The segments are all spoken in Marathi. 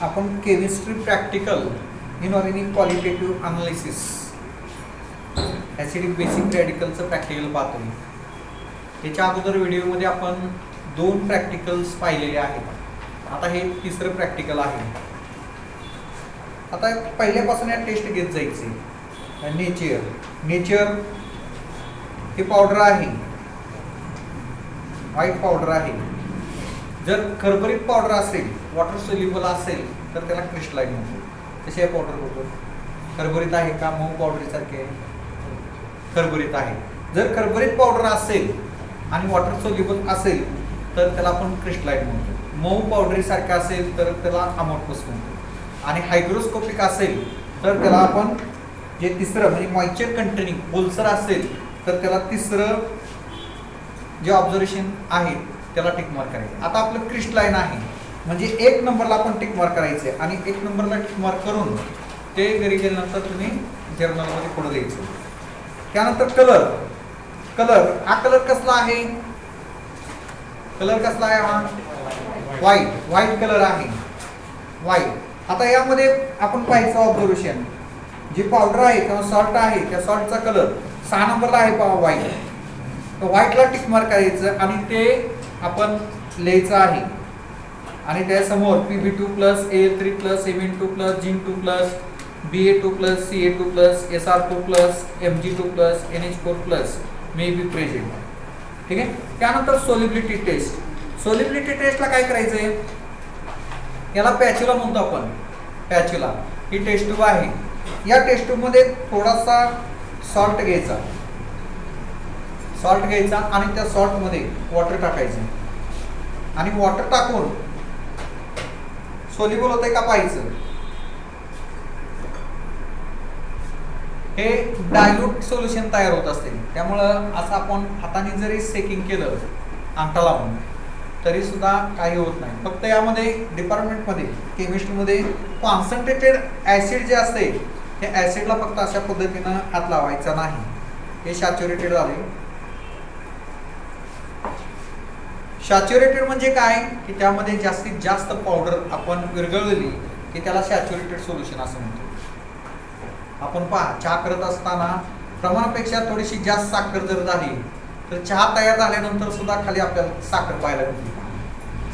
आपण chemistry practical inorganic qualitative analysis acidic basic रॅडिकलचं प्रॅक्टिकल पाहतोय. त्याच्या अगोदर व्हिडिओमध्ये आपण 2 प्रॅक्टिकल्स पाहिलेले आहेत. आता हे तिसरं प्रॅक्टिकल आहे. आता पहिल्यापासून या टेस्ट घेत जायचे. नेचर हे पावडर आहे, व्हाईट पावडर आहे. जर खरबरीत पावडर असेल, वॉटर सोल्युबल असेल तर त्याला क्रिस्टलाइन म्हणतो. कशी आहे पावडर होतो? खरबरीत आहे का? मऊ पावडरीसारखे खरबरीत आहे. जर खरबरीत पावडर असेल आणि वॉटर सोल्युबल असेल तर त्याला आपण क्रिस्टलाइन म्हणतो. मऊ पावडरीसारखे असेल तर त्याला अमोर्फस म्हणतो. आणि हायग्रोस्कोपिक असेल तर त्याला आपण जे तिसरं म्हणजे मॉइश्चर कंटेनिंग ओलसर असेल तर त्याला तिसरं जे ऑब्झर्वेशन आहे त्याला टिक मार्क करायचं. आता आपलं क्रिस्टलाइन आहे म्हणजे 1 नंबरला आपण टिक मार्क करायचे आणि 1 नंबरला टिक मार्क करून ते घरी गेल्यानंतर तुम्ही जर्नलमध्ये पुढे द्यायचं. त्यानंतर कलर हा कलर कसला आहे? कसला आहे हा? व्हाईट कलर आहे. व्हाईट. आता यामध्ये आपण पाहायचं ऑब्झर्वेशन, जी पावडर आहे किंवा सॉल्ट आहे त्या सॉल्टचा कलर 6 नंबरला आहे पहा व्हाईट. तर व्हाईटला टिक मार्क करायचं आणि ते आपण लिहायचं आहे. आणि त्यासमोर Pb2+, Al3+, Mn2+, Zn2+, Ba2+, Ca2+, Sr2+, Mg2+, NH4+ may be present. ठीक आहे. त्यानंतर सोल्युबिलिटी टेस्टला काय करायचंय? याला पॅच्युला म्हणतो आपण. पॅच्युला ही टेस्ट ट्यूब आहे. या टेस्ट ट्यूबमध्ये थोडासा सॉल्ट घ्यायचा आणि त्या सॉल्टमध्ये वॉटर टाकायचं आणि वॉटर टाकून सोल्युबल होतंय का पाहायचं. म्हणून हे डायल्यूट सोल्युशन तयार होत असते. त्यामुळं असं आपण हाताने जरी सेकिंग केलं अंगठा लावून तरी सुद्धा काही होत नाही. फक्त यामध्ये डिपार्टमेंटमध्ये केमिस्ट्रीमध्ये कॉन्सन्ट्रेटेड ॲसिड जे असते हे ॲसिडला फक्त अशा पद्धतीनं हात लावायचा नाही. हे सॅच्युरेटेड झाले. सॅच्युरेटेड म्हणजे काय की त्यामध्ये जास्तीत जास्त पावडर आपण विरघळली की त्याला सॅच्युरेटेड सोल्युशन असं म्हणतो. आपण पहा चहा करत असताना प्रमाणापेक्षा थोडीशी जास्त साखर जर झाली तर चहा तयार झाल्यानंतर सुद्धा खाली आपल्याला साखर पाहायला मिळते.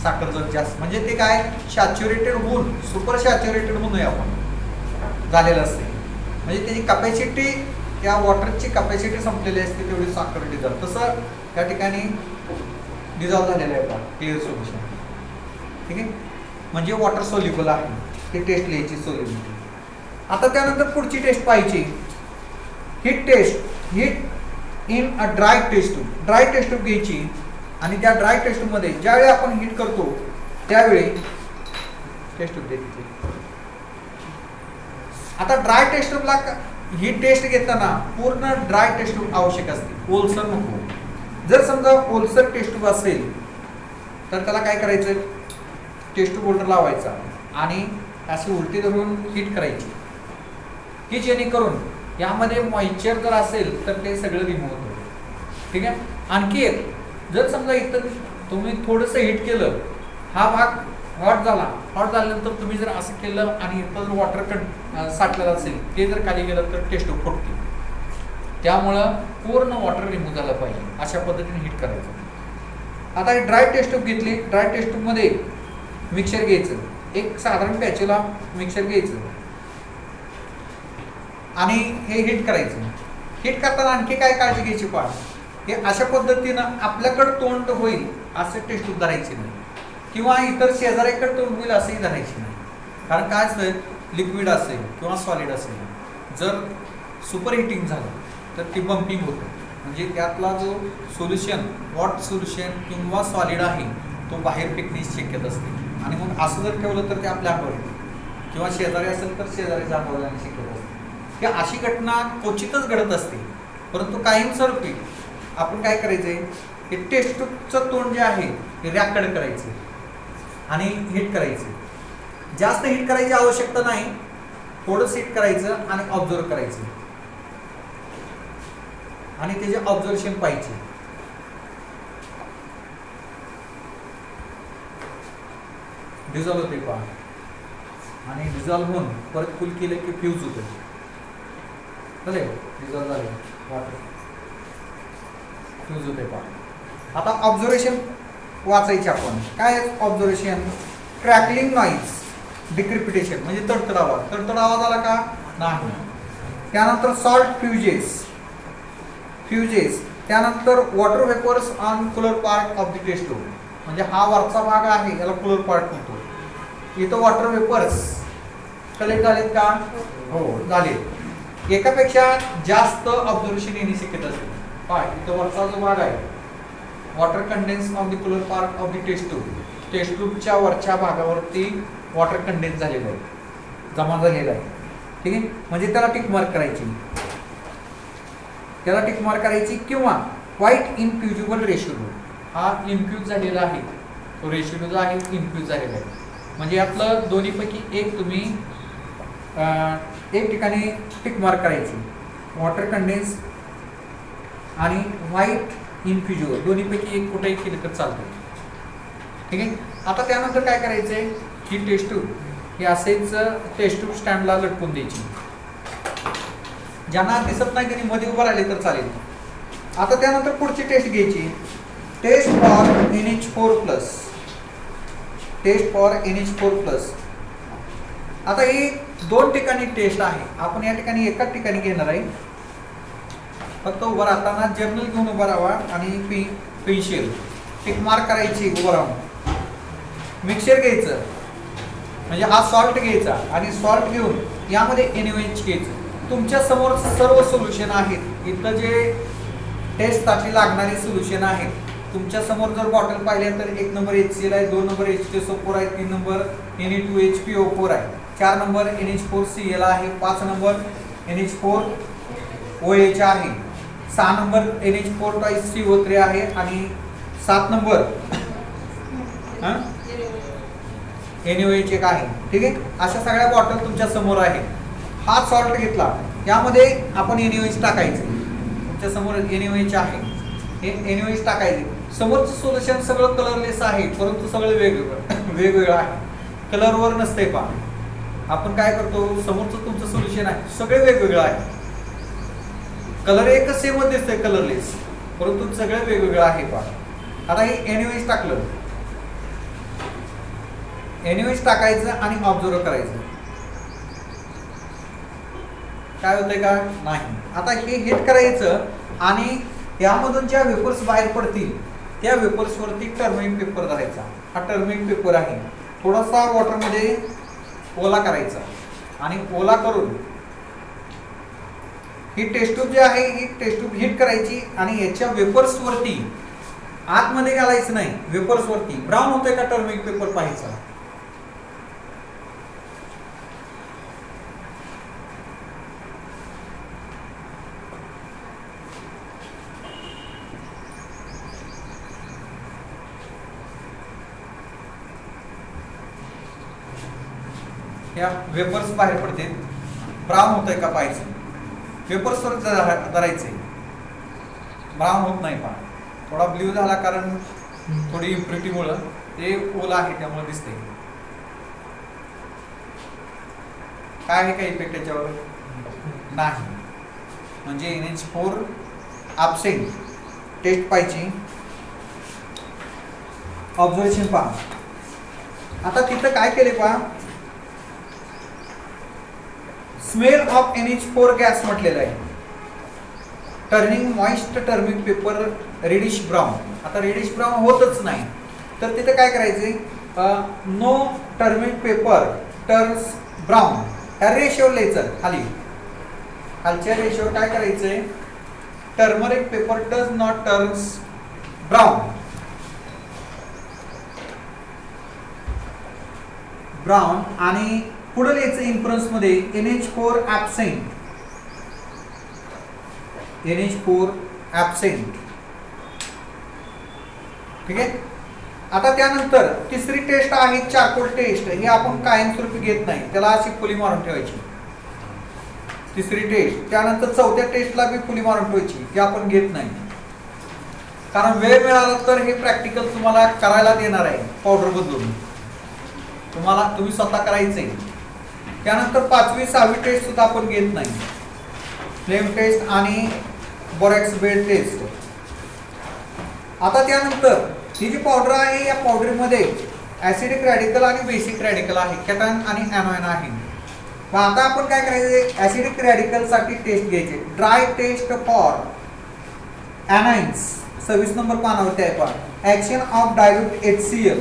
साखर जर जास्त म्हणजे ते काय सॅच्युरेटेड होऊन सुपर सॅच्युरेटेड म्हणून आपण झालेलं असते. म्हणजे त्याची कपॅसिटी त्या वॉटरची कपॅसिटी संपलेली असते तेवढी साखर डिझॉल्व. तसं त्या ठिकाणी डिझॉल्व झालेलं आहे पहा क्लिअर सोल्युशन. ठीक आहे. म्हणजे वॉटर सोल्युबल आहे. ही टेस्ट लिहायची सोल्युबिलिटी. आता त्यानंतर पुढची टेस्ट पाहायची. Heat in a dry test tube घ्यायची आणि त्या ड्राय टेस्ट ट्यूबमध्ये ज्यावेळी आपण हीट करतो त्यावेळी टेस्ट ट्यूब द्यायची. आता ड्राय टेस्ट ट्यूबला ही टेस्ट घेताना पूर्ण ड्राय टेस्ट ट्यूब आवश्यक असते. ओलसर नको. जर समजा ओलसर टेस्ट ट्यूब असेल तर त्याला काय करायचं? टेस्ट ट्यूब होल्डर लावायचा आणि अशी उलटी धरून हीट करायची की जेणेकरून यामध्ये मॉइश्चर जर असेल तर ते सगळं रिमूव्ह होतं. ठीक आहे. आणखी एक, जर समजा इथं तुम्ही थोडंसं हीट केलं, हा भाग हॉट झाल्यानंतर तुम्ही जर असं केलं आणि इथं जर वॉटर साठलेलं असेल ते जर खाली गेलं तर टेस्ट ट्यूब फुटते. त्यामुळं पूर्ण वॉटर रिमूव्ह झालं पाहिजे. अशा पद्धतीने हीट करायचं. आता ही ड्राय टेस्ट ट्यूब घेतली. ड्राय टेस्ट ट्यूबमध्ये मिक्सर घ्यायचं. एक साधारण पॅचेला मिक्सर घ्यायचं आणि हे हीट करायचं. हीट करताना आणखी काय काळजी घ्यायची पहा. हे अशा पद्धतीनं आपल्याकडं तोंड होईल असं टेस्ट ट्यूब धरायची नाही किंवा इतर शेजाऱ्याकडे तोंड होईल असंही धरायची नाही. कारण काय असतं लिक्विड असेल किंवा सॉलिड असेल जर सुपर हिटिंग झालं तर ती बंपिंग होतं. म्हणजे त्यातला जो सोल्युशन वॉट सोल्युशन किंवा सॉलिड आहे तो बाहेर फेकण्याची शक्यता असते. आणि मग असं जर ठेवलं तर ते आपल्या अंगावर येतं किंवा शेजारी असेल तर शेजारीच्या अंगावर जाण्याची शक्यता असते. ही अशी घटना क्वचितच घडत असते. परंतु कायमस्वरूपी आपण काय करायचंय, हे टेस्ट ट्यूबचं तोंड जे आहे हे रॅकड करायचं आणि हीट करायचं. जास्त हीट करायची आवश्यकता नाही. थोडंसं हीट करायचं आणि ऑब्झर्व करायचं आणि त्याचे ऑब्झर्वेशन पाहिजे. डिझॉल्व होते पहा. आणि डिझॉल्व्ह होऊन परत फुल केलं की फ्यूज होतं. चालेल, डिझॉल्व्ह झाले वॉटर फ्यूज होते पहा. आता ऑब्झर्वेशन वाचायचे आपण. काय ऑब्झर्वेशन? क्रॅकलिंग नॉईज, डिक्रिपिटेशन म्हणजे तडतड आवाज. तडतड आवाज आला का? नाही. त्यानंतर सॉल्ट फ्युजेस, त्यानंतर water vapours on cooler part of the test tube, म्हणजे हा वरचा भाग आहे याला कूलर पार्ट म्हणतो. इथं वॉटर वेपर्स कलेक्ट झालेत का? हो झाले. एकापेक्षा जास्त ऑब्झर्वेशन येणे शक्यता असते. पाय इथं वरचा जो भाग आहे water condense of the cooler part of the test ट्यूबच्या वरच्या भागावरती वॉटर कंडेन्स झालेलं आहे, जमा झालेला आहे. ठीक आहे, म्हणजे त्याला टिक मार्क करायची. किंवा व्हाईट इनफ्युजिबल रेशिओ, हा इन्फ्यूज झालेला आहे, तो रेशिओ जो आहे इन्फ्यूज झालेला आहे. म्हणजे यातलं दोन्हीपैकी एक तुम्ही एक ठिकाणी टिक मार्क करायची. वॉटर कंडेन्स आणि व्हाईट इन्फ्युजिबल दोन्हीपैकी एक कुठेही केलं तर चालतं. ठीक आहे. आता त्यानंतर काय करायचंय? ही टेस्ट ट्यूब ही असेच टेस्ट ट्यूब स्टँडला लटकून द्यायची. ज्यांना दिसत नाही त्यांनी मध्ये उभं राहिले तर चालेल. आता त्यानंतर पुढची टेस्ट घ्यायची. Test for NH4+. Test for NH4+. आता ही 2 ठिकाणी टेस्ट आहे. आपण या ठिकाणी एकाच ठिकाणी घेणार आहे. फक्त उभं राहताना जर्नल घेऊन उभं राहावा आणि पेन्सिल टिक मार्क करायची उभं राहून. मिक्सर घ्यायचं, म्हणजे हा सॉल्ट घ्यायचा आणि सॉल्ट घेऊन यामध्ये NaOH घ्यायचं. तुमच्या समोर सर्व सोल्युशन आहेत. इथं जे टेस्टसाठी लागणारे सोल्युशन आहेत तुमच्या समोर. जर बॉटल पाहिल्या तर 1 नंबर HCl आहे, 2 नंबर H2SO4 आहे, 3 नंबर Na2HPO4 आहे, 4 नंबर NH4Cl आहे, 5 नंबर NH4OH आहे, 6 नंबर NH4CO3 आहे आणि 7 नंबर NaOH एक आहे. ठीक आहे, अशा सगळ्या बॉटल तुमच्या समोर आहेत. हा सॉल्ट घेतला, यामध्ये आपण NaOH टाकायचे. तुमच्या समोर NaOH आहे, हे NaOH टाकायचे. समोरचं सोल्युशन सगळं कलरलेस आहे, परंतु सगळं वेगवेगळं आहे, कलरवर नसते. पहा आपण काय करतो, समोरचं तुमचं सोल्युशन आहे सगळे वेगवेगळं आहे, कलर एकच सेमच दिसतंय कलरलेस, परंतु सगळं वेगवेगळं आहे. पहा आता हे NaOH टाकलं, NaOH टाकायचं आणि ऑब्झर्व करायचं. काय होतंय का? नाही. आता हे हिट करायचं आणि यामधून ज्या वेपर्स बाहेर पडतील त्या वेपर्सवरती टर्मरिक पेपर धरायचा. हा टर्मरिक पेपर आहे. थोडासा वॉटरमध्ये ओला करायचा आणि ओला करून ही टेस्ट ट्यूब जी आहे ही टेस्ट ट्यूब हिट करायची आणि याच्या वेपर्सवरती, आतमध्ये घालायचं नाही, वेपर्सवरती ब्राऊन होतंय का टर्मरिक पेपर पाहायचा. या वेपर्स बाहेर पडते, ब्राऊन होतंय का पाहायचं. वेपर्सवर धरायचे, ब्राऊन होत नाही. पहा थोडा ब्ल्यू झाला कारण थोडी इम्प्युरिटीमुळं ते ओला आहे त्यामुळे दिसते. काय आहे का इफेक्ट त्याच्यावर? नाही. म्हणजे NH4 ॲब्सेंट टेस्ट पाहिजे. ऑब्झर्वेशन पहा. आता तिथं काय केले पहा, स्मेल ऑफ NH4 गॅस म्हटलेलं आहे. Turning moist turmeric paper reddish brown. आता रेडिश ब्राऊन होतच नाही तर तिथे काय करायचे, no turmeric paper turns brown, ह्या रेशोवर लिहायचं. खालच्या रेशोवर काय करायचंय, turmeric paper does not turns brown. आणि पुढे लिहायचं इन्फ्लुएन्स मध्ये NH4 ॲब्सेंट. ठीक आहे. आता त्यानंतर तिसरी टेस्ट आहे चारकोल टेस्ट. ही आपण कायमस्वरूपी घेत नाही, त्याला अशी फुली मारून ठेवायची. तिसरी टेस्ट. त्यानंतर चौथ्या टेस्टला बी फुली मारून ठेवायची, ती आपण घेत नाही. कारण वेळ मिळाला तर हे प्रॅक्टिकल तुम्हाला करायला देणार आहे. पावडर बदलून तुम्ही स्वतः करायचंय. त्यानंतर 5वी 6वी टेस्ट सुद्धा आपण घेत नाही, फ्लेम टेस्ट आणि बोरॅक्स बेड टेस्ट. आता त्यानंतर ही जी पावडर आहे या पावडरमध्ये ऍसिडिक रॅडिकल आणि बेसिक रॅडिकल आहे, कॅटॉन आणि ॲनॉन आहे. मग आता आपण काय करायचं, ऍसिडिक रॅडिकल साठी टेस्ट घ्यायचे. ड्राय टेस्ट फॉर ॲनाइन्स 26 नंबर पानावरती आहे पहा. Action of dilute HCl,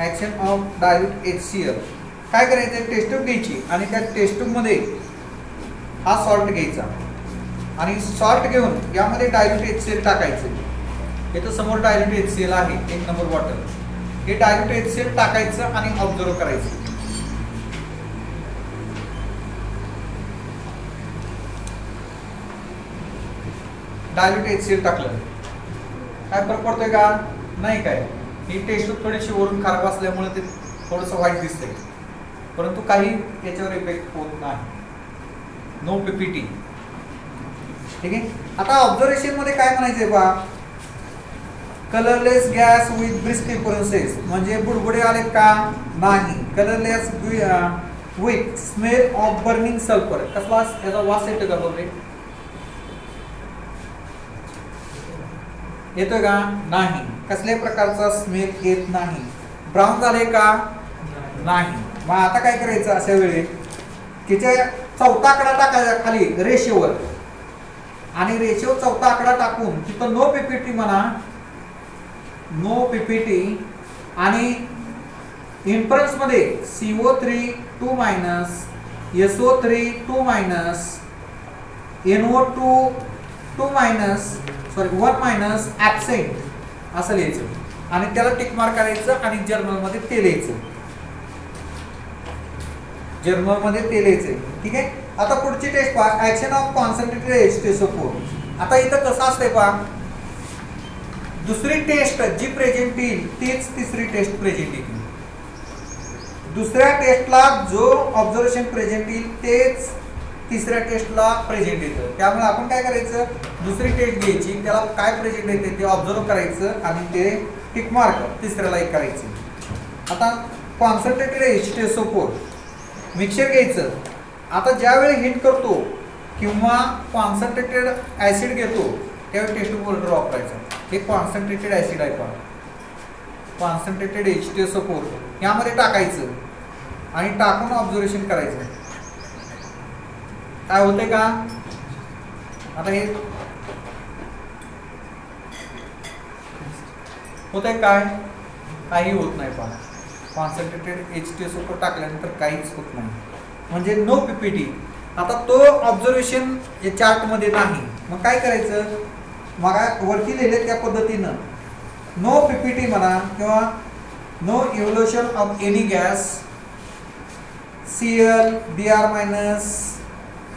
action of dilute HCl. काय करायचं, टेस्ट ट्यूब घ्यायची आणि त्या टेस्ट ट्यूब मध्ये हा सॉल्ट घ्यायचा आणि सॉल्ट घेऊन यामध्ये डायल्यूट HCl टाकायचं. इथं समोर डायल्यूट HCl आहे 1 नंबर बॉटल. हे डायल्यूट HCl टाकायचं आणि ऑब्झर्व करायचं. डायल्यूट HCl टाकलं काय फरक पडतोय का, नाही काय. ही टेस्ट थोडीशी वरून खराब असल्यामुळे ते थोडंसं वाईट दिसतंय, परंतु काही याच्यावर इफेक्ट होत नाही. No PPT. ठीक आहे. आता ऑब्झर्वेशन मध्ये काय म्हणायचंय बा, colourless gas with brisk differences, म्हणजे बुडबुडे आलेत का, नाही. Colourless with smell of burning sulphur, कसला याचा वास येतो का बघे, येतोय का, नाही. कसल्याही प्रकारचा स्मेल येत नाही. ब्राऊन झाले का, नाही. मग आता काय करायचं, अशा वेळी तिच्या चौथा आकडा टाकायचा खाली रेशोवर आणि रेशो चौथा आकडा टाकून तिथं नो PPT म्हणा, नो PPT. आणि इन्फरन्स मध्ये CO3 2- SO3 2- NO2 2- sorry 1- absent असं लिहायचं आणि त्याला टिक मार्क करायचं आणि जर्नल मध्ये ते लिहायचं, जर्नल मध्ये ते लिहायचं. ठीक आहे. आता पुढची टेस्ट पहा, ऍक्शन ऑफ कॉन्सन्ट्रेटेड H2SO4. आता इथं कसं असतंय पहा, दुसरी टेस्ट जी प्रेझेंट येईल तीच तिसरी टेस्ट प्रेझेंट येईल. दुसऱ्या टेस्टला जो ऑब्झर्वेशन प्रेझेंट येईल तेच तिसऱ्या टेस्टला प्रेझेंट येतं. त्यामुळे आपण काय करायचं, दुसरी टेस्ट घ्यायची, त्याला काय प्रेझेंट येते ते ऑब्झर्व करायचं आणि ते टिक मार्क तिसऱ्याला एक करायचं. आता कॉन्सन्ट्रेटेड H2SO4 मिक्सचर घ्यायचं. आता ज्यावेळी हीट करतो किंवा कॉन्सन्ट्रेटेड ऍसिड घेतो त्यावेळी टेस्ट फोल्डर वापरायचं. हे कॉन्सन्ट्रेटेड ऍसिड आहे पहा, कॉन्सन्ट्रेटेड H2SO4 यामध्ये टाकायचं आणि टाकून ऑब्झर्वेशन करायचं. काय होतंय का, आता हे होतंय काय, काही होत नाही पहा. कॉन्सन्ट्रेटेड H2SO4 टाकल्यानंतर काहीच होत नाही, म्हणजे नो PPT. आता तो ऑब्झर्वेशन या चार्ट मध्ये नाही. मग काय करायचं, मग वरती लिहिले त्या पद्धतीनं नो PPT म्हणा किंवा no evolution of any gas Cl Br-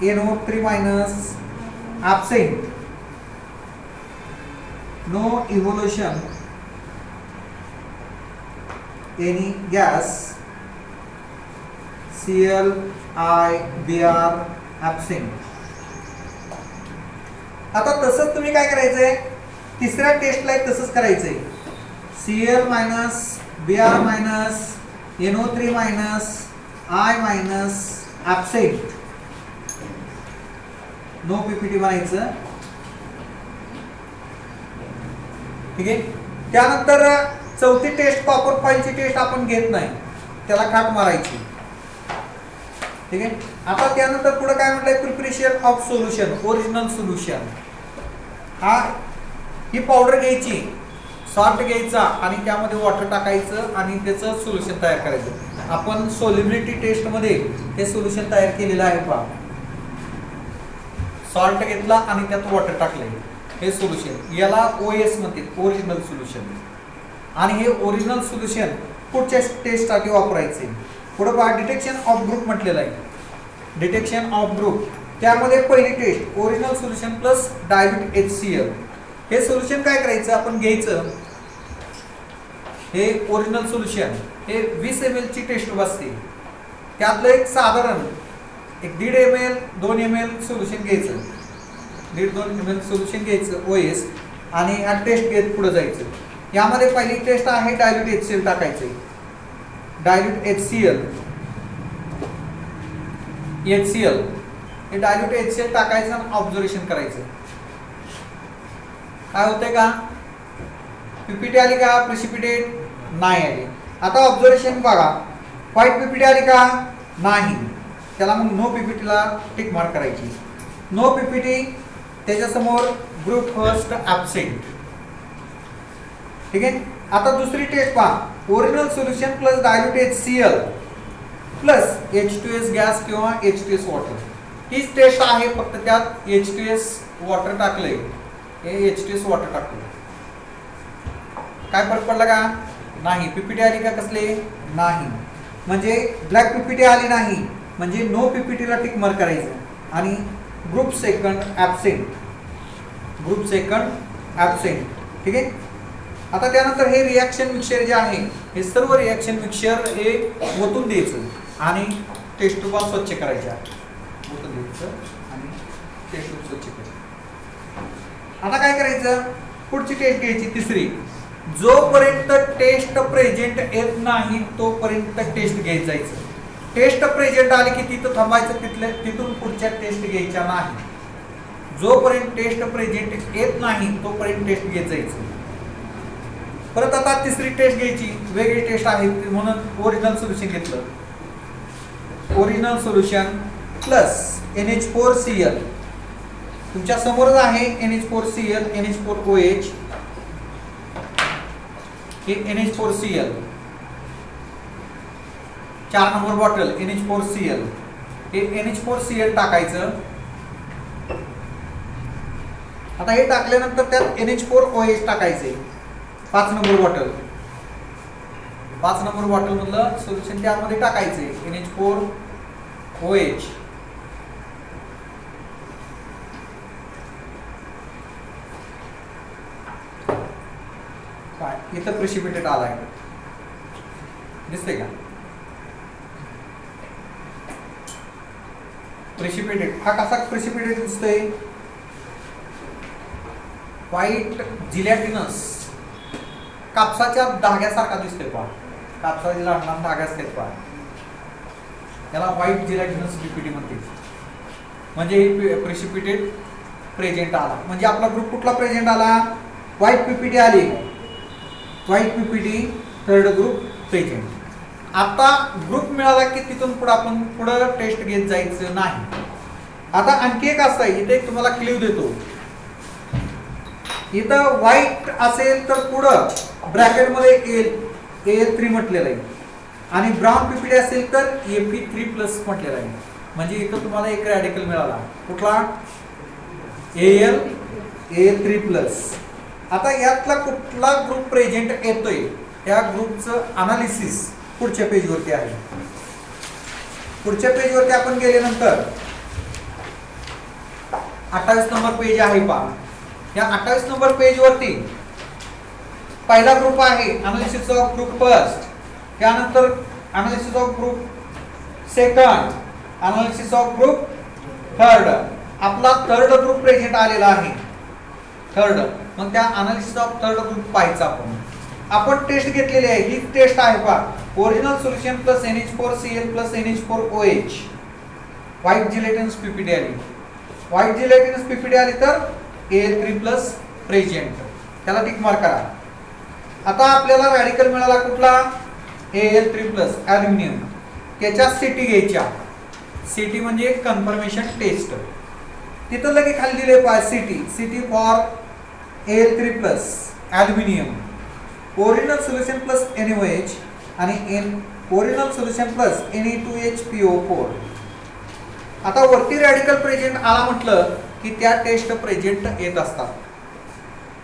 NO3- absent, no evolution any gas Cl I Br absent. आता तसंच तुम्ही काय करायचंय, तिसऱ्या टेस्टला तसंच करायचंय. Cl- Br- NO3- I- absent, no PPT म्हणायचं. ठीक आहे. त्यानंतर चौथी टेस्ट कॉपर फॉइलची टेस्ट आपण घेत नाही, त्याला काट मारायची. ठीक आहे. आता त्यानंतर पुढे काय म्हटलंय, preparation of solution, original solution. He powder घ्यायची, सॉल्ट घ्यायचा आणि त्यामध्ये वॉटर टाकायचं आणि त्याचं सोल्युशन तयार करायचं. आपण सोल्युबिलिटी टेस्ट मध्ये हे सोल्युशन तयार केलेलं आहे पहा. सॉल्ट घेतला आणि त्यात वॉटर टाकले, हे सोल्युशन याला OS म्हणते, ओरिजिनल सोल्युशन. आणि हे ओरिजिनल सोल्युशन पुढच्या टेस्टसाठी वापरायचे. पुढे पहा, डिटेक्शन ऑफ ग्रुप म्हटलेलं आहे. डिटेक्शन ऑफ ग्रुप त्यामध्ये पहिली test original solution plus dilute HCl. हे सोल्युशन काय करायचं, आपण घ्यायचं. हे ओरिजिनल सोल्युशन हे 20 ml ची टेस्ट बसते. त्यातलं एक साधारण 1.5 ml 2 ml सोल्युशन घ्यायचं, 1.5-2 ml सोल्युशन घ्यायचं OS आणि हा टेस्ट घेत पुढे जायचं. यामध्ये पहिली टेस्ट आहे डायल्यूट HCl टाकायचे. डायल्यूट HCl HCl, हे डायल्यूट HCl टाकायचं आणि ऑब्झर्वेशन करायचं. काय होतंय का? पीपीटी आली का? प्रेसिपिटेट नाही आली. आता ऑब्झर्वेशन बघा, व्हाईट पीपीटी आली का? नाही. त्याला मग नो पीपीटीला टिक मार्क करायची. नो पीपीटी, त्याच्यासमोर ग्रुप फर्स्ट ॲब्सेंट. ठीक आहे. आता दुसरी टेस्ट पहा, original solution plus dilute HCl plus H2S gas किंवा H2S वॉटर. हीच टेस्ट आहे, फक्त त्यात H2S वॉटर टाकलंय, हे H2S वॉटर टाकलं. काय फरक पडला का? नाही. पीपीटी आली का? कसले? नाही. म्हणजे ब्लॅक पीपीटी आली नाही, म्हणजे नो पीपीटीला टिक मार्क करायचं आणि group second absent, group second absent. ठीक आहे. आता त्यानंतर हे रिॲक्शन मिक्सचर जे आहे, हे सर्व रिॲक्शन मिक्सचर हे ओतून द्यायचं आणि टेस्ट ट्यूबा स्वच्छ करायच्या. ओतून द्यायचं आणि टेस्ट ट्यूब स्वच्छ करायचं. आता काय करायचं? पुढची टेस्ट घ्यायची, तिसरी. जोपर्यंत टेस्ट प्रेझेंट येत नाही तोपर्यंत टेस्ट घ्यायचं जायचं. टेस्ट प्रेझेंट आली की तिथं थांबायचं, तिथून पुढच्या टेस्ट घ्यायच्या नाही. जोपर्यंत टेस्ट प्रेझेंट येत नाही तोपर्यंत टेस्ट घेत जायचं. परत आता तिसरी टेस्ट घ्यायची, वेगळी टेस्ट आहे म्हणून ओरिजिनल सोल्युशन घेतलं. ओरिजिनल सोल्युशन प्लस NH4Cl, तुमच्या समोरच आहे NH4Cl, NH4OH, हे NH4Cl, 4 नंबर बॉटल NH4Cl, हे NH4Cl टाकायचं. आता हे टाकल्यानंतर त्यात NH4OH टाकायचे, 5 नंबर बॉटल. 5 नंबर बॉटल मधलं सोल्युशन त्यामध्ये टाकायचे, NH4OH. काय इथं प्रेसिपिटेट आलाय, दिसतंय का? प्रेसिपिटेट हा कसा प्रेसिपिटेट दिसतोय? व्हाईट जिलॅटिनस, कापसाच्या धाग्यासारखा दिसतोय पहा. कापसाचे लहान लहान धागे असतात पहा, त्याला व्हाईट जिलॅटिनस पीपीटी म्हणते. म्हणजे हे प्रेसिपिटेट प्रेझेंट आला. म्हणजे आपला ग्रुप कुठला प्रेझेंट आला? व्हाईट पीपीटी आली, white PPT, third group present. आता ग्रुप मिळाला की तिथून पुढे आपण पुढे टेस्ट घेत जायचं नाही. आता आणखी एक असं आहे, इथे तुम्हाला क्ल्यू देतो. इथं व्हाईट असेल तर पुढं ब्रॅकेटमध्ये AL3 म्हटलेलं आहे आणि ब्राऊन पीपीटी असेल तर Fe3+ म्हटलेलं आहे. म्हणजे इथं तुम्हाला एक रॅडिकल मिळाला, कुठला? AL3+. आता यातला कुठला ग्रुप प्रेझेंट येतोय त्या ग्रुपचं अनालिसिस पुढच्या पेजवरती आहे. पुढच्या पेजवरती आपण गेल्यानंतर 28 नंबर पेज आहे पहा. या 28 नंबर पेजवरती पहिला ग्रुप आहे अनालिसिस ऑफ ग्रुप फर्स्ट, त्यानंतर analysis of group second, analysis of group third. आपला थर्ड ग्रुप प्रेझेंट आलेला आहे, थर्ड. मग त्या अनालिसिस ऑफ थर्ड ग्रुप पाहायचा आपण टेस्ट घेतलेली आहे. ही टेस्ट आहे पहा, original solution plus NH4Cl plus NH4OH, white gelatinous PPT आली. व्हाईट जिलेटिनस पीपीटी आली तर AL3+ प्रेझेंट, त्याला टिक मार्क करा. आता आपल्याला रॅडिकल मिळाला कुठला? AL3+ aluminium. त्याच्या सिटी घ्यायच्या. सिटी म्हणजे कन्फर्मेशन टेस्ट. तिथं लगे खाली दिले पहा city for AL3+ aluminium, original solution plus NaOH आणि ओरिजिनल सोल्युशन प्लस Ne2HPO4. आता वरती रॅडिकल प्रेझेंट आला म्हटलं की त्या टेस्ट प्रेझेंट येत असतात.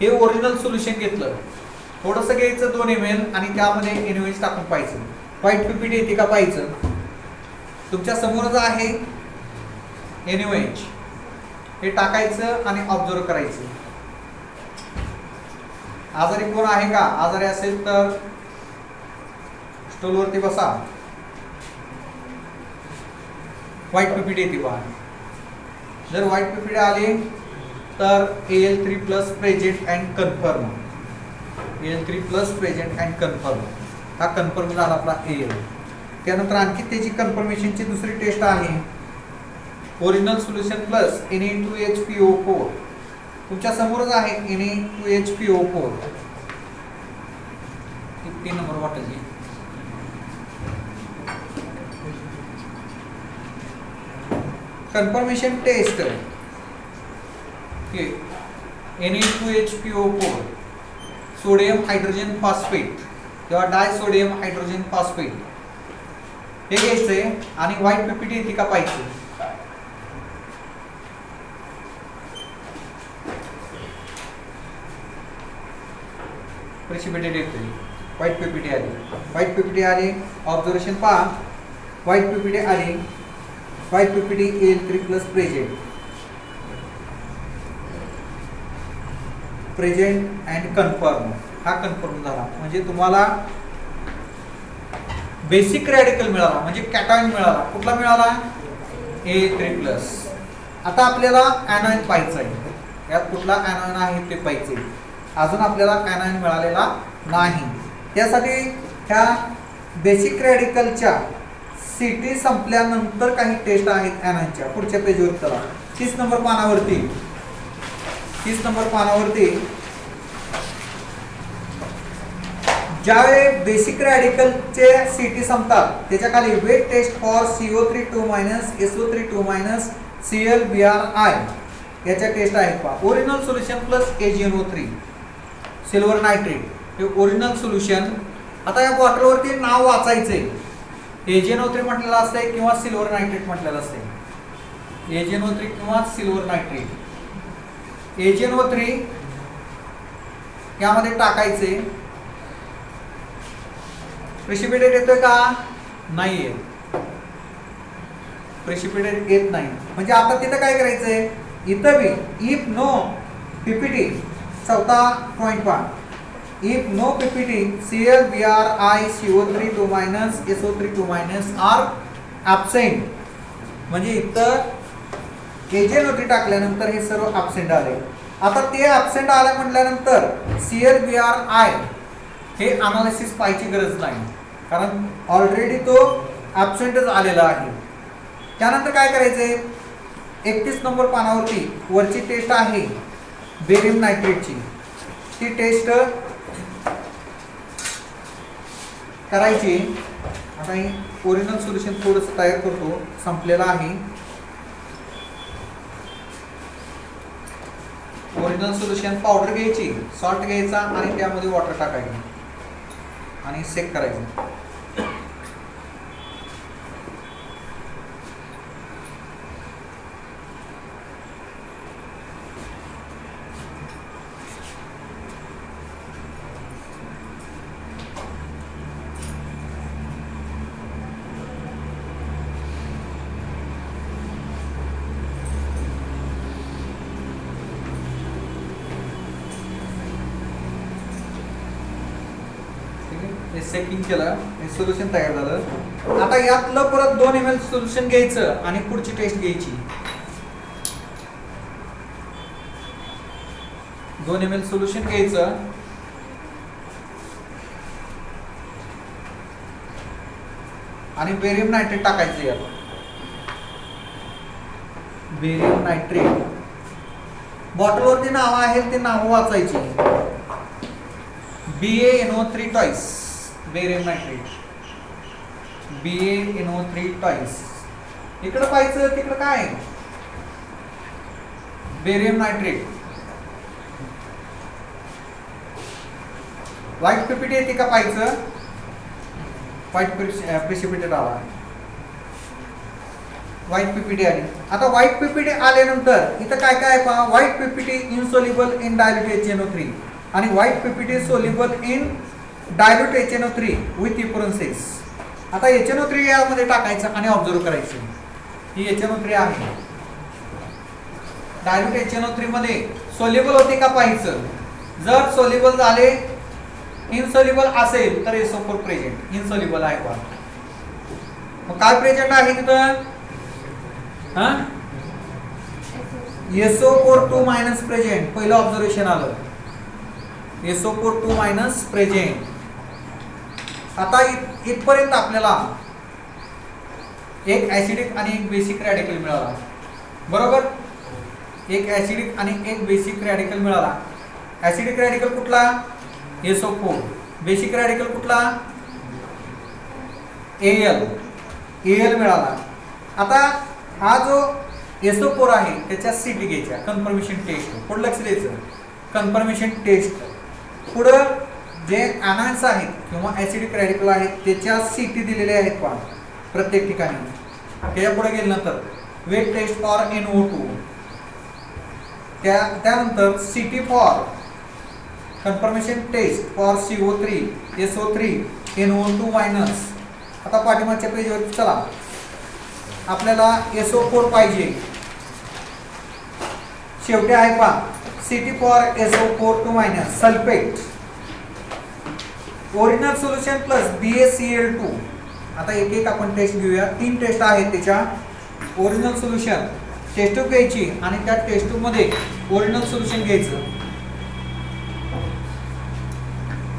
हे ओरिजिनल सोल्युशन घेतलं, थोडंसं घ्यायचं 2 ml आणि त्यामध्ये NaOH टाकून पाहायचं, व्हाईट पीपीटी येते का पाहायचं. तुमच्या समोरच आहे NaOH, हे टाकायचं आणि ऑब्झर्व करायचं. आजारी कोण आहे का? आजारी असेल तर स्टूलवरती बसा, व्हाईट पीपीटी येते पहा. जर व्हाईट पीपीटी आली तर AL3+ present and confirm, AL3+ present and confirm. हा कन्फर्म झाला आपला AL. त्यानंतर आणखी त्याची कन्फर्मेशनची दुसरी टेस्ट आहे ओरिजिनल सोल्युशन प्लस Na2HPO4 तुमच्या समोरच आहे Na2HPO4 3 नंबर बॉटल जी confirmation test Na2HPO4 sodium hydrogen phosphate किंवा डायसोडियम हायड्रोजन फॉस्फेट हे घ्यायचंय आणि व्हाईट पीपीटी येते का पाहिजे. प्रेसिपिटेट येते व्हाईट पीपीटी आली. व्हाईट पीपीटी आली ऑब्झर्वेशन पहा. व्हाईट पीपीटी आली. White PPT Al3 plus present and confirm. हा कन्फर्म झाला म्हणजे तुम्हाला बेसिक रॅडिकल मिळाला म्हणजे कॅटायन मिळाला. कुठला मिळाला A3 प्लस. आता आपल्याला ॲनायन पाहायचं आहे. यात कुठला ॲनायन आहे ते पाहिजे. अजून आपल्याला ॲनायन मिळालेला नाही. त्यासाठी ह्या बेसिक रॅडिकलच्या सीटी संपल्यानंतर काही टेस्ट आहेत ॲनायनच्या. पुढच्या पेजवर चला. 30 नंबर पानावरती ज्यावेळी बेसिक रॅडिकलचे सीटी संपतात त्याच्या खाली wet test for CO32 SO32 ClBrI याच्या टेस्ट आहेत पहा. Original solution plus AgNO3 silver nitrate हे ओरिजिनल सोल्युशन. आता या बॉटलवरती नाव वाचायचंय. AgNO3 म्हटलेलं असतंय किंवा सिल्वर नायट्रेट म्हटलेलं असतंय. AgNO3 किंवा सिल्वर नायट्रेट. AgNO3 यामध्ये टाकायचे. प्रेसिपिटेट येतोय का नाही येत. प्रेसिपिटेट येत नाही म्हणजे आता तिथं काय करायचंय. इथं बी इफ नो पीपीटी चौथा पॉइंट पहा. If no P P T ClBrI CO32 SO32 are absent म्हणजे इथं AgNO3 टाकल्यानंतर हे सर्व ॲब्सेंट आले. आता ते ॲब्सेंट आले म्हटल्यानंतर ClBrI हे अनालिसिस पाहायची गरज नाही कारण ऑलरेडी तो ॲब्सेंटच आलेला आहे. त्यानंतर काय करायचंय. 31 नंबर पानावरती वरची टेस्ट आहे बेरियम नायट्रेटची. ती टेस्ट करायची. आता ही ओरिजिनल सोल्युशन थोडंसं तयार करतो. संपलेला आहे. ओरिजिनल सोल्युशन पावडर घ्यायची, सॉल्ट घ्यायचा आणि त्यामध्ये वॉटर टाकायचं आणि सेक करायचं. सेकिंग केलं. हे सोल्युशन तयार झालं. आता यातलं परत 2 ml सोल्युशन घ्यायचं आणि पुढची टेस्ट घ्यायची. 2 ml सोल्युशन घ्यायचं आणि बेरियम नायट्रेट टाकायचं. यात बेरियम नायट्रेट बॉटलवरती नाव आहेत ते नाव वाचायची. BaNO3 toys barium nitrate BaNO3 toys. इकडं पाहायचं तिकडं काय बेरियम नायट्रेट. व्हाईट पीपीटी येते का पाहायचं. व्हाईट प्रेसिपिटेट आला. व्हाईट पीपीटी आली. आता व्हाईट पीपीटी आल्यानंतर इथं काय काय पहा. White PPT insoluble in dilute HNO3 आणि white PPT soluble in dilute HNO3 with effervescence. आता HNO3 यामध्ये टाकायचं आणि ऑब्झर्व करायचं. ही HNO3 आहे. डायल्यूट HNO3 मध्ये सोल्युबल होते का पाहायचं. जर सोल्युबल झाले इनसोल्युबल असेल तर SO4 प्रेझेंट. इनसोल्युबल आहे पहा. मग काय प्रेझेंट आहे तिथं. SO4 present. पहिलं ऑब्झर्वेशन आलं. SO4 present. आता इथपर्यंत आपल्याला एक ऍसिडिक आणि एक बेसिक रॅडिकल मिळाला. बरोबर. एक ऍसिडिक आणि एक बेसिक रॅडिकल मिळाला. ऍसिडिक रॅडिकल कुठला? SO4. बेसिक रॅडिकल कुठला? Al मिळाला. आता हा जो SO4 आहे त्याच्या CT घ्यायच्या, कन्फर्मेशन टेस्ट. पुढे लक्ष द्यायचं, कन्फर्मेशन टेस्ट. पुढं जे अनायन्स आहेत किंवा ऍसिडिक रॅडिकल आहेत त्याच्या CT दिलेले आहेत पहा प्रत्येक ठिकाणी. त्याच्या पुढे गेल्यानंतर वेट टेस्ट फॉर NO2, त्यानंतर CT for confirmation test for CO3, SO3, NO2 minus. आता पाठीमागच्या पेजवर चला, आपल्याला SO4 पाहिजे. शेवटी आहे पहा CT for SO4 minus sulphate. Original solution plus BaCl2. आता एक एक आपण टेस्ट घेऊया. 3 टेस्ट आहेत त्याच्या. ओरिजिनल सोल्युशन टेस्ट ट्यूब घ्यायची आणि त्या टेस्ट ट्यूब मध्ये ओरिजिनल सोल्युशन घ्यायचं.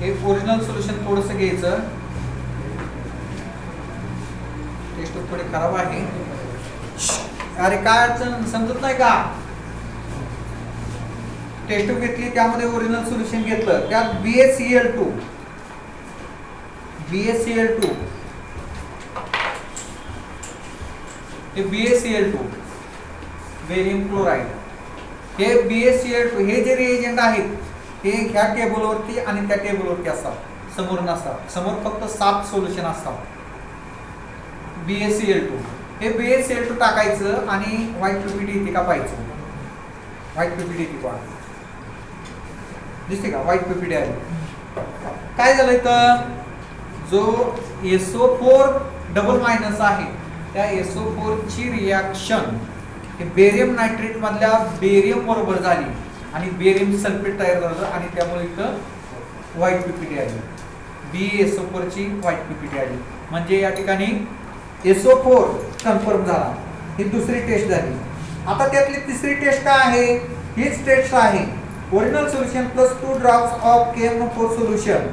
हे ओरिजिनल सोल्युशन थोडंसं घ्यायचं. टेस्ट ट्यूब थोडी खराब आहे. अरे काय अडचण समजत नाही का? टेस्ट ट्यूब घेतली, त्यामध्ये ओरिजिनल सोल्युशन घेतलं, त्यात BaCl2 हे BaCl2 बेरियम क्लोराईड. हे BaCl2 हे जे रिएजंट आहेत हे ह्या टेबलवरती आणि त्या टेबलवरती असतात, समोर नसतात. समोर फक्त 7 सोल्युशन असतात. BaCl2 हे BaCl2 टाकायचं आणि व्हाईट PPT येते का पाहायचं. व्हाईट PPT येते पहा, दिसते का? व्हाईट PPT आली. काय झालं इथं? जो SO4 डबल मायनस आहे त्या SO4 ची रिॲक्शन हे बेरियम नायट्रेट मधल्या बेरियम बरोबर झाली आणि बेरियम सल्फेट तयार झालं आणि त्यामुळे इथं व्हाईट PPT आली. BaSO4 ची व्हाईट PPT आली. म्हणजे या ठिकाणी SO4 कन्फर्म झाला. ही दुसरी टेस्ट झाली. आता त्यातली तिसरी टेस्ट काय आहे? हीच टेस्ट आहे. Original solution plus 2 drops of KMnO4 solution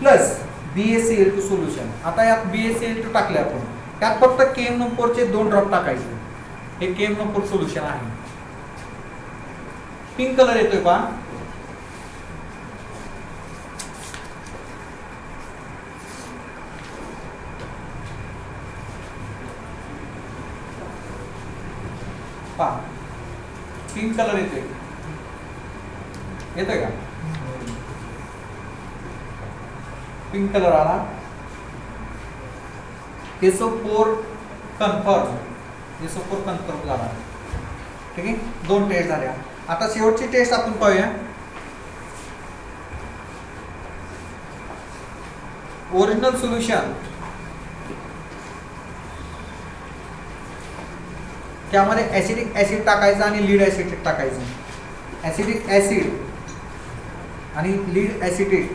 plus BaCl2 solution. आता यात BaCl2 टाकले आपण, त्यात फक्त KMnO4 चे 2 ड्रॉप टाकायचे. हे KMnO4 सोल्युशन आहे. पिंक कलर येतोय पहा. पहा पिंक कलर येतोय का? पिंक कलर आला. SO4 कन्फर्म झाला. ठीक आहे, 2 टेस्ट झाल्या. आता शेवटची टेस्ट आपण पाहूया. ओरिजिनल सोल्युशन त्यामध्ये ऍसिडिक ऍसिड टाकायचं आणि लीड ऍसिटेट टाकायचं. ऍसिडिक ऍसिड आणि लीड ऍसिटेट.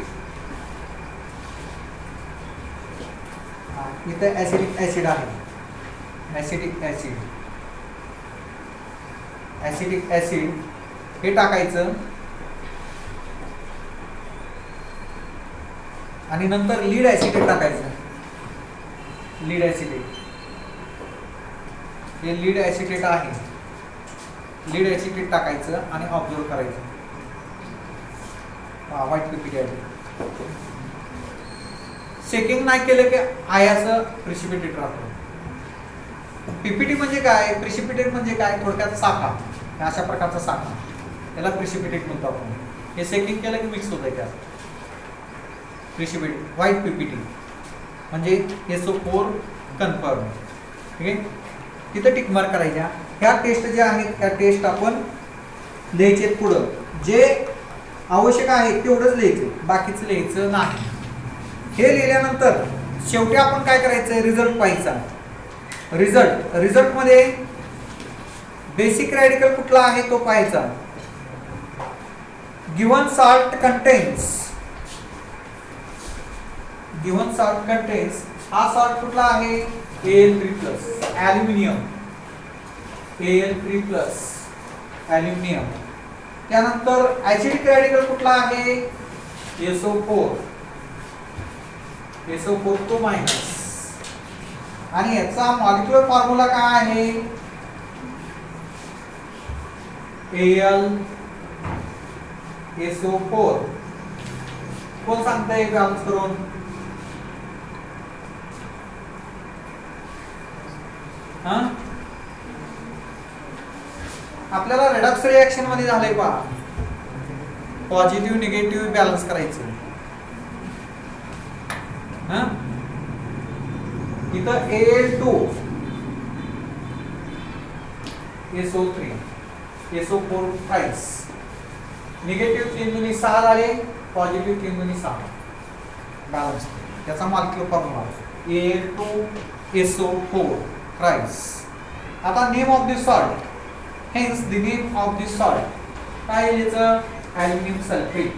इथे ऍसिडिक ऍसिड आहे. ऍसिडिक ऍसिड हे टाकायचं आणि नंतर लीड ऍसिटेट टाकायचं. लीड ऍसिटेट हे लीड ऍसिटेट आहे. लीड ऍसिटेट टाकायचं आणि ऑब्झर्व करायचं. व्हाईट PPT आहे. चेकिंग नाही केलं की आयाचं प्रिसिपिटेट राहतो. PPT म्हणजे काय? प्रिसिपिटेट म्हणजे काय? थोडक्यात साखा. अशा प्रकारचा साखा, त्याला प्रिसिपिटेट म्हणतो आपण. हे चेकिंग केलं की मिक्स होतं त्यात प्रिसिपिटेट. व्हाईट PPT म्हणजे SO4 कन्फर्म. ठीक आहे, तिथं टिक मार्क करायच्या. ह्या टेस्ट ज्या आहेत त्या टेस्ट आपण लिहायचे पुढं. जे आवश्यक आहे तेवढंच लिहायचं, बाकीचं लिहायचं नाही. हे लिहिल्यानंतर शेवटी आपण काय करायचं? रिझल्ट पाहायचा. रिझल्ट मध्ये बेसिक रॅडिकल कुठला आहे तो पाहायचा. गिव्हन सॉल्ट कंटेन्स हा सॉल्ट कुठला आहे? Al3+, aluminium. त्यानंतर ऍसिडिक रॅडिकल कुठला आहे? SO4 minus. आणि याचा मॉलिक्युलर फॉर्म्युला काय आहे? AlSO4 कोण सांगताय बॅलन्स करून? हा आपल्याला रिडक्स रिएक्शन मध्ये झालंय पहा, पॉझिटिव्ह निगेटिव्ह बॅलन्स करायचं. हा इथं A2SO3 SO4 प्राइस निगेटिव्ह 3 दुनी 6 झाले, पॉझिटिव्ह 3 दुनी 6 बॅलन्स. त्याचा मॉलिक्युलर फॉर्म्युला A2SO4 प्राइस. आता name of this salt, hence the name of this salt काय आहे? याचं aluminium sulphate.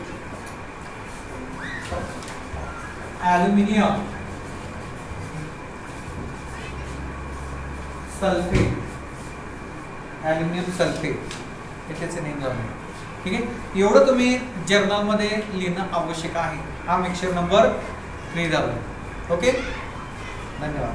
Aluminium sulphate, aluminium sulphate हे त्याचे नेम झाले. ठीक आहे, एवढं तुम्ही जर्नलमध्ये लिहिणं आवश्यक आहे. हा मिक्सचर नंबर 3 झाला. ओके, धन्यवाद.